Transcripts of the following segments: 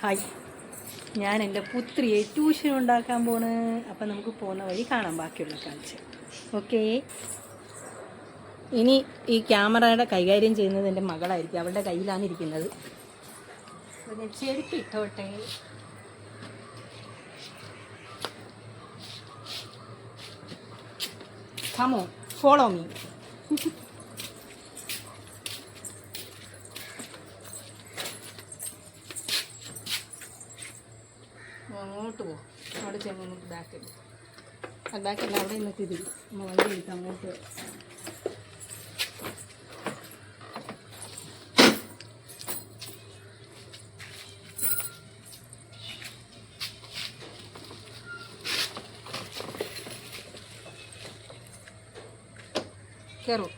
Hi, ഞാൻ എൻ്റെ പുത്രിയെ tuition ഉണ്ടാക്കാൻ പോണ്. അപ്പം നമുക്ക് പോകുന്ന വഴി കാണാം ബാക്കിയുള്ള കാഴ്ച. ഓക്കേ, ഇനി ഈ ക്യാമറയുടെ കൈകാര്യം ചെയ്യുന്നത് എൻ്റെ മകളായിരിക്കും. അവളുടെ കയ്യിലാണ് ഇരിക്കുന്നത്. ഞാൻ ചെരുപ്പിട്ടോട്ടെ. Come on, follow me. അങ്ങോട്ട് പോകും. അവിടെ ചെന്ന് നമുക്ക് ബാക്കല്ല അവിടെ നിന്നിട്ട് ഇത് നമ്മൾ വണ്ടി എടുക്കാം. അങ്ങോട്ട് കയറും.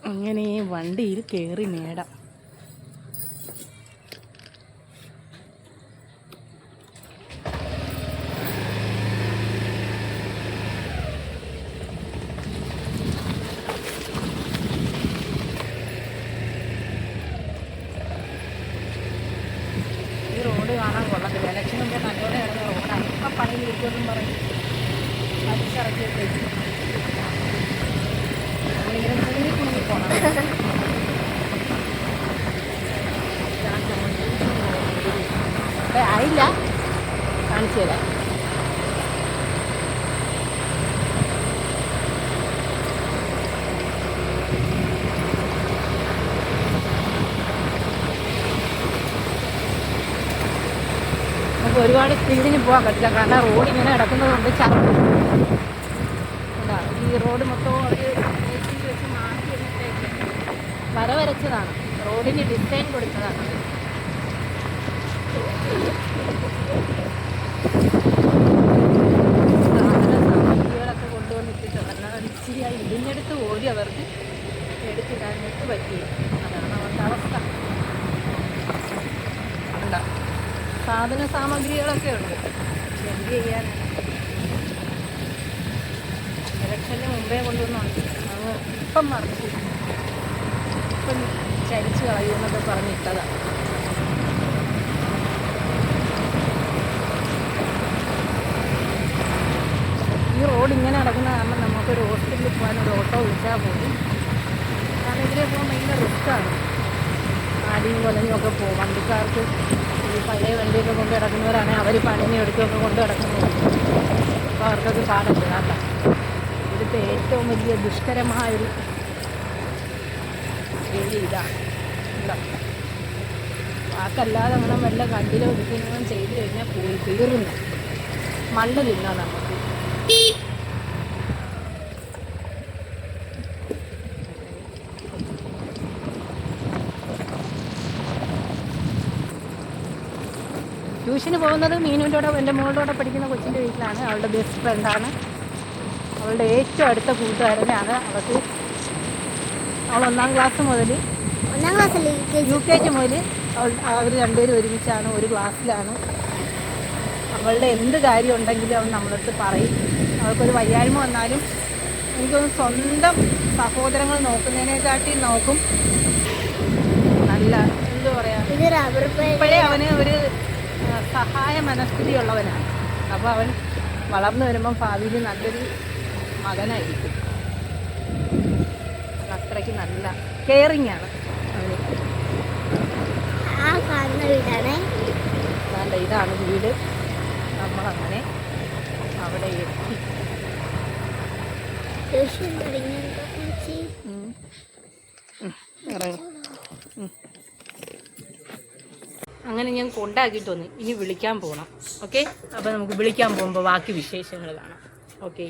അങ്ങനെ വണ്ടിയിൽ കയറി നേടാം. ഈ റോഡ് കാണാൻ കൊള്ളത്തില്ല. ഇലക്ഷൻ മുമ്പേ നല്ലോണം ഇറങ്ങിയ റോഡാണ്. ഇപ്പം പണി ഇരിക്കുമെന്നും പറഞ്ഞ് വലിച്ചിറക്കിയിട്ട് നമ്മളിങ്ങനെ കുടുങ്ങി പോകണം. ആയില്ല, കാണിച്ചു തരാം. നമുക്ക് ഒരുപാട് സ്പീഡിന് പോകാൻ പറ്റില്ല. കാരണം റോഡ് ഇങ്ങനെ കിടക്കുന്നതുകൊണ്ട് ഈ റോഡ് മൊത്തം അവർ വെച്ച് മാറ്റി എടുത്തിട്ട് വര വരച്ചതാണ്. റോഡിന് ഡിസൈൻ കൊടുത്തതാണ്. സാമഗ്രികളൊക്കെ കൊണ്ടുവന്നിട്ടിട്ടുണ്ട്. എന്നാൽ ഇച്ചിരിയായി ഇടിഞ്ഞെടുത്ത് പോലും അവർക്ക് എടുത്തിടാനായിട്ട് പറ്റിയില്ല. അതാണ് അവരുടെ അവസ്ഥ. ഉണ്ടോ, സാധന സാമഗ്രികളൊക്കെ ഉണ്ട്. എന്ത് ചെയ്യാൻ, ഇലക്ഷന് മുമ്പേ കൊണ്ടുവന്നുണ്ട്. അത് ഇപ്പം മറിച്ച് ഇപ്പം ചരിച്ച് കളയുമെന്നൊക്കെ പറഞ്ഞിട്ടതാണ്. ഈ റോഡ് ഇങ്ങനെ നടക്കുന്ന കാരണം നമുക്കൊരു ഹോസ്പിറ്റലിൽ പോകാനൊരു ഓട്ടോ വിളിച്ചാൽ പോലും. കാരണം ഇതിലെ പോകാൻ ഭയങ്കര റിസ്ക്കാണ്. ആടിയും കൊലഞ്ഞും ഒക്കെ പോകും. വണ്ടിക്കാർക്ക് ഈ പഴയ വണ്ടിയൊക്കെ കൊണ്ട് കിടക്കുന്നവരാണെങ്കിൽ അവർ പണിയും എടുക്കുകയൊക്കെ കൊണ്ട് കിടക്കുന്നത്. അപ്പോൾ അവർക്കൊക്കെ പാടുണ്ട്. കേട്ടോ, ഇവിടുത്തെ ഏറ്റവും വലിയ ദുഷ്കരമായൊരു ഏരിയ ഇതാണ്. ഉണ്ടോ, വാക്കല്ലാതെ അങ്ങനെ വല്ല കണ്ടിലോ ഒതുക്കുന്നതും ചെയ്ത് കഴിഞ്ഞാൽ പോയി തീർന്നു. മണ്ണ് തിന്നാം നമുക്ക്. ട്യൂഷന് പോകുന്നത് മീനുവിൻ്റെ കൂടെ, എൻ്റെ മോളുടെ കൂടെ പഠിക്കുന്ന കൊച്ചിൻ്റെ വീട്ടിലാണ്. അവളുടെ ബെസ്റ്റ് ഫ്രണ്ടാണ്. അവളുടെ ഏറ്റവും അടുത്ത കൂട്ടുകാരനാണ്. അവൾക്ക് അവൾ 1ാം ക്ലാസ് മുതൽ UKG മുതൽ അവർ രണ്ടുപേരും ഒരുമിച്ചാണ്, ഒരു ക്ലാസ്സിലാണ്. അവളുടെ എന്ത് കാര്യം ഉണ്ടെങ്കിലും അവൾ നമ്മളടുത്ത് പറയും. അവൾക്കൊരു വയ്യായ്മ വന്നാലും എനിക്കൊന്ന് സ്വന്തം സഹോദരങ്ങൾ നോക്കുന്നതിനെക്കാട്ടി നോക്കും. നല്ല എന്താ പറയുക, ഇപ്പോഴേ അവന് ഒരു സഹായ മനസ്ഥിതിയുള്ളവനാണ്. അപ്പോൾ അവൻ വളർന്നു വരുമ്പം ഭാവിയിൽ നല്ലൊരു മകനായിരിക്കും. അത്രയ്ക്ക് നല്ല കെയറിങ് ആണ് അവന്. ഇതാണ് വീട്. നമ്മളങ്ങനെ അവിടെ എത്തി. അങ്ങനെ ഞാൻ കൊണ്ടാക്കിയിട്ട് വന്നു. ഇനി വിളിക്കാൻ പോകണം. ഓക്കെ, അപ്പോൾ നമുക്ക് വിളിക്കാൻ പോകുമ്പോൾ ബാക്കി വിശേഷങ്ങൾ കാണാം. ഓക്കെ.